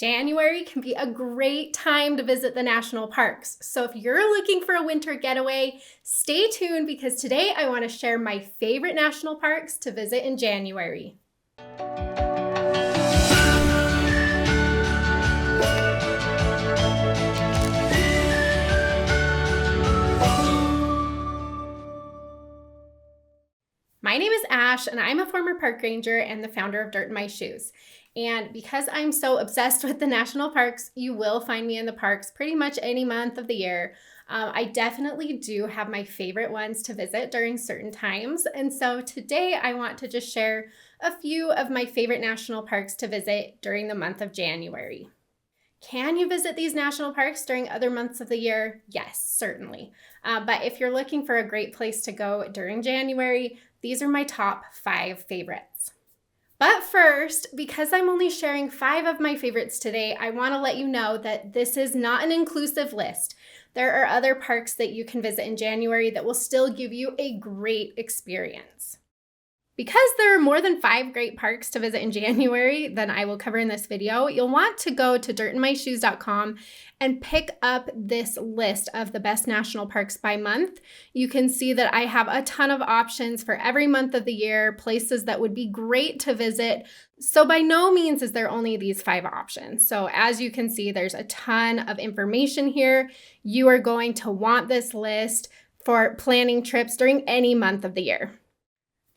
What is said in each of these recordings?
January can be a great time to visit the national parks. So if you're looking for a winter getaway, stay tuned because today I want to share my favorite national parks to visit in January. My name is Ash, and I'm a former park ranger and the founder of Dirt in My Shoes. And because I'm so obsessed with the national parks, you will find me in the parks pretty much any month of the year. I definitely do have my favorite ones to visit during certain times. And so today I want to just share a few of my favorite national parks to visit during the month of January. Can you visit these national parks during other months of the year? Yes, certainly. But if you're looking for a great place to go during January, these are my top 5 favorites. But first, because I'm only sharing 5 of my favorites today, I want to let you know that this is not an inclusive list. There are other parks that you can visit in January that will still give you a great experience. Because there are more than 5 great parks to visit in January that I will cover in this video, you'll want to go to dirtinmyshoes.com and pick up this list of the best national parks by month. You can see that I have a ton of options for every month of the year, places that would be great to visit. So by no means is there only these 5 options. So as you can see, there's a ton of information here. You are going to want this list for planning trips during any month of the year.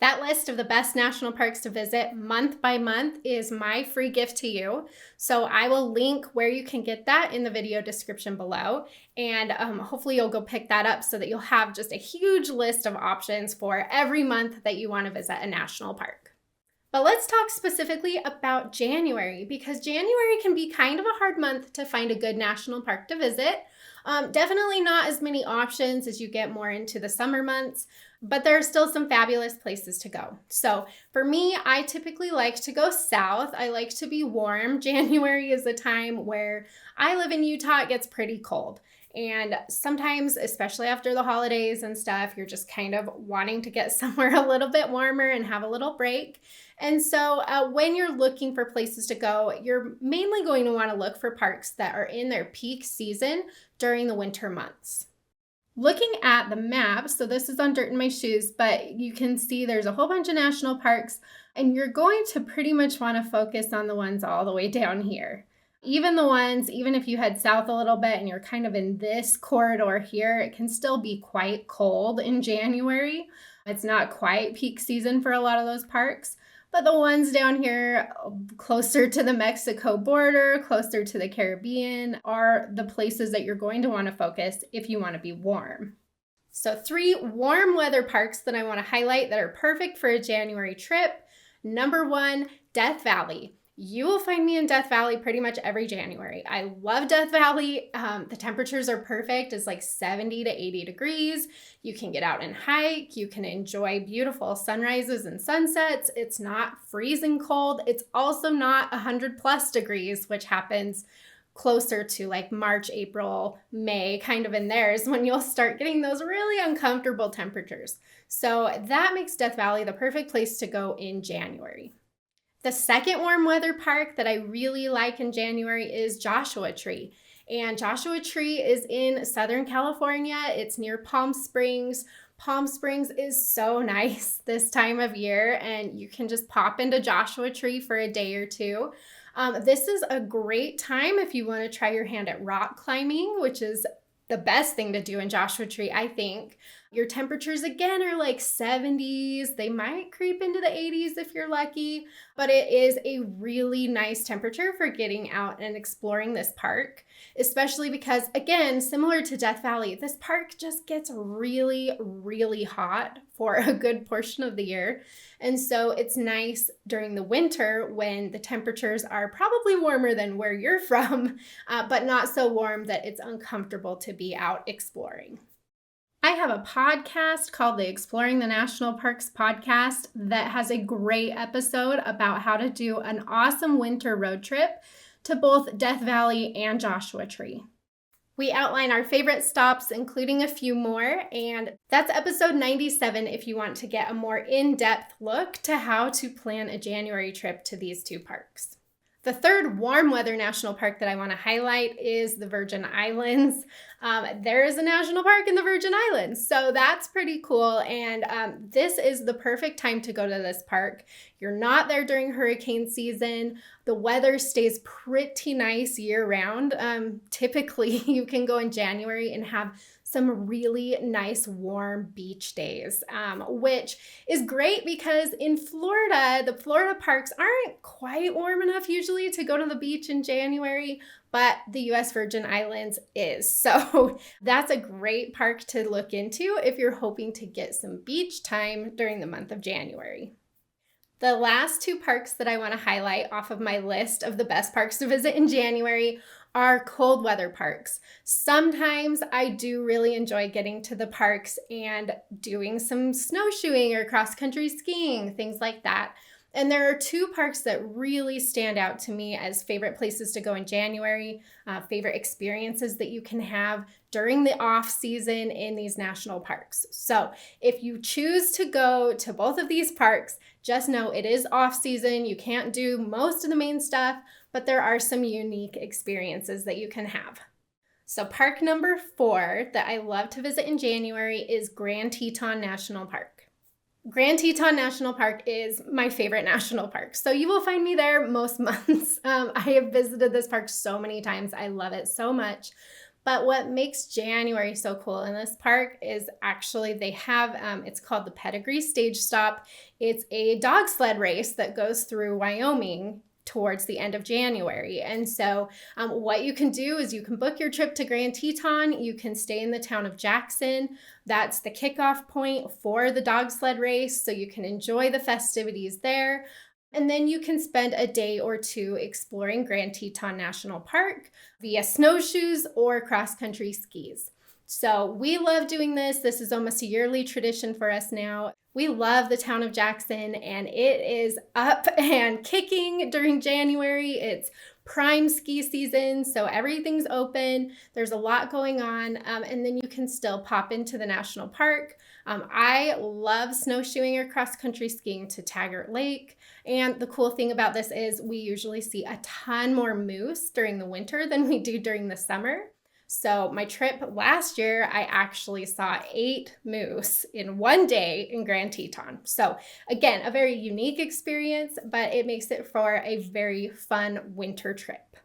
That list of the best national parks to visit month by month is my free gift to you. So I will link where you can get that in the video description below. And hopefully you'll go pick that up so that you'll have just a huge list of options for every month that you want to visit a national park. But let's talk specifically about January, because January can be kind of a hard month to find a good national park to visit. Definitely not as many options as you get more into the summer months, but there are still some fabulous places to go. So for me, I typically like to go south. I like to be warm. January is a time where I live in Utah. It gets pretty cold. And sometimes, especially after the holidays and stuff, you're just kind of wanting to get somewhere a little bit warmer and have a little break. And so when you're looking for places to go, you're mainly going to want to look for parks that are in their peak season during the winter months. Looking at the map, so this is on Dirt in My Shoes, but you can see there's a whole bunch of national parks, and you're going to pretty much want to focus on the ones all the way down here. Even if you head south a little bit and you're kind of in this corridor here, it can still be quite cold in January. It's not quite peak season for a lot of those parks. But the ones down here closer to the Mexico border, closer to the Caribbean, are the places that you're going to want to focus if you want to be warm. So 3 warm weather parks that I want to highlight that are perfect for a January trip. Number 1, Death Valley. You will find me in Death Valley pretty much every January. I love Death Valley. The temperatures are perfect. It's like 70 to 80 degrees. You can get out and hike. You can enjoy beautiful sunrises and sunsets. It's not freezing cold. It's also not 100 plus degrees, which happens closer to like March, April, May, kind of in there is when you'll start getting those really uncomfortable temperatures. So that makes Death Valley the perfect place to go in January. The second warm weather park that I really like in January is Joshua Tree. And Joshua Tree is in Southern California. It's near Palm Springs. Palm Springs is so nice this time of year, and you can just pop into Joshua Tree for a day or two. This is a great time if you want to try your hand at rock climbing, which is the best thing to do in Joshua Tree, I think. Your temperatures, again, are like 70s. They might creep into the 80s if you're lucky, but it is a really nice temperature for getting out and exploring this park, especially because, again, similar to Death Valley, this park just gets really, really hot for a good portion of the year. And so it's nice during the winter when the temperatures are probably warmer than where you're from, but not so warm that it's uncomfortable to be out exploring. I have a podcast called the Exploring the National Parks podcast that has a great episode about how to do an awesome winter road trip to both Death Valley and Joshua Tree. We outline our favorite stops, including a few more, and that's episode 97 if you want to get a more in-depth look to how to plan a January trip to these 2 parks. The third warm weather national park that I want to highlight is the Virgin Islands. There is a national park in the Virgin Islands, so that's pretty cool. And this is the perfect time to go to this park. You're not there during hurricane season. The weather stays pretty nice year round. Typically, you can go in January and have some really nice warm beach days, which is great because in Florida, the Florida parks aren't quite warm enough usually to go to the beach in January, but the US Virgin Islands is. So that's a great park to look into if you're hoping to get some beach time during the month of January. The last two parks that I want to highlight off of my list of the best parks to visit in January are cold weather parks. Sometimes I do really enjoy getting to the parks and doing some snowshoeing or cross-country skiing, things like that. And there are two parks that really stand out to me as favorite places to go in January, favorite experiences that you can have during the off season in these national parks. So if you choose to go to both of these parks, just know it is off season. You can't do most of the main stuff, but there are some unique experiences that you can have. So park number 4 that I love to visit in January is Grand Teton National Park. Grand Teton National Park is my favorite national park. So you will find me there most months. I have visited this park so many times. I love it so much. But what makes January so cool in this park is actually they have, it's called the Pedigree Stage Stop. It's a dog sled race that goes through Wyoming towards the end of January. And so what you can do is you can book your trip to Grand Teton. You can stay in the town of Jackson. That's the kickoff point for the dog sled race. So you can enjoy the festivities there. And then you can spend a day or two exploring Grand Teton National Park via snowshoes or cross-country skis. So we love doing this. This is almost a yearly tradition for us now. We love the town of Jackson, and it is up and kicking during January. It's prime ski season, so everything's open. There's a lot going on, and then you can still pop into the national park. I love snowshoeing or cross-country skiing to Taggart Lake, and the cool thing about this is we usually see a ton more moose during the winter than we do during the summer. So my trip last year, I actually saw 8 moose in one day in Grand Teton. So again, a very unique experience, but it makes it for a very fun winter trip.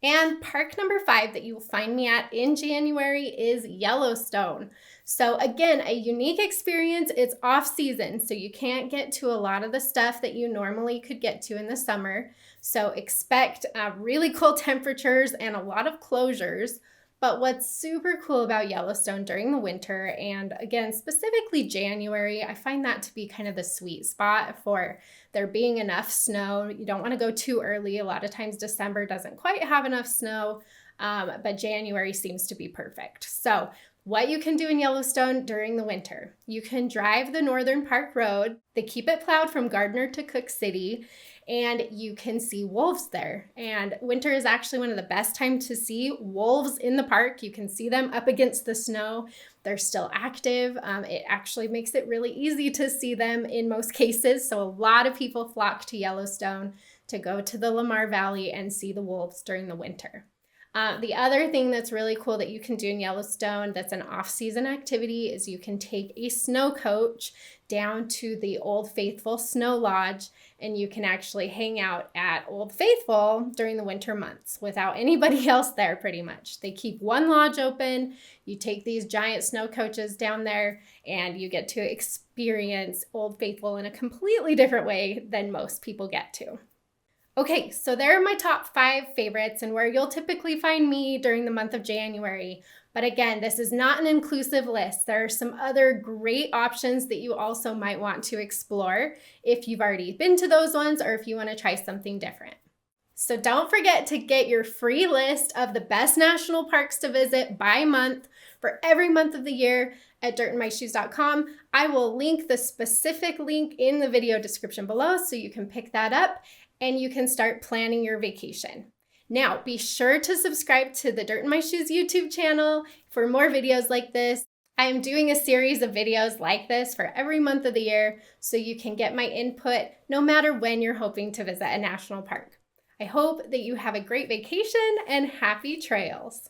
And park number 5 that you will find me at in January is Yellowstone. So again, a unique experience. It's off season, so you can't get to a lot of the stuff that you normally could get to in the summer. So expect really cool temperatures and a lot of closures. But what's super cool about Yellowstone during the winter, and again, specifically January, I find that to be kind of the sweet spot for there being enough snow. You don't want to go too early. A lot of times December doesn't quite have enough snow, but January seems to be perfect. So what you can do in Yellowstone during the winter, you can drive the Northern Park Road. They keep it plowed from Gardner to Cook City, and you can see wolves there. And winter is actually one of the best times to see wolves in the park. You can see them up against the snow. They're still active. It actually makes it really easy to see them in most cases. So a lot of people flock to Yellowstone to go to the Lamar Valley and see the wolves during the winter. The other thing that's really cool that you can do in Yellowstone that's an off-season activity is you can take a snow coach down to the Old Faithful Snow Lodge, and you can actually hang out at Old Faithful during the winter months without anybody else there pretty much. They keep one lodge open, you take these giant snow coaches down there, and you get to experience Old Faithful in a completely different way than most people get to. Okay, so there are my top 5 favorites and where you'll typically find me during the month of January. But again, this is not an inclusive list. There are some other great options that you also might want to explore if you've already been to those ones or if you want to try something different. So don't forget to get your free list of the best national parks to visit by month for every month of the year at dirtandmyshoes.com. I will link the specific link in the video description below so you can pick that up and you can start planning your vacation. Now, be sure to subscribe to the Dirt in My Shoes YouTube channel for more videos like this. I am doing a series of videos like this for every month of the year so you can get my input no matter when you're hoping to visit a national park. I hope that you have a great vacation and happy trails.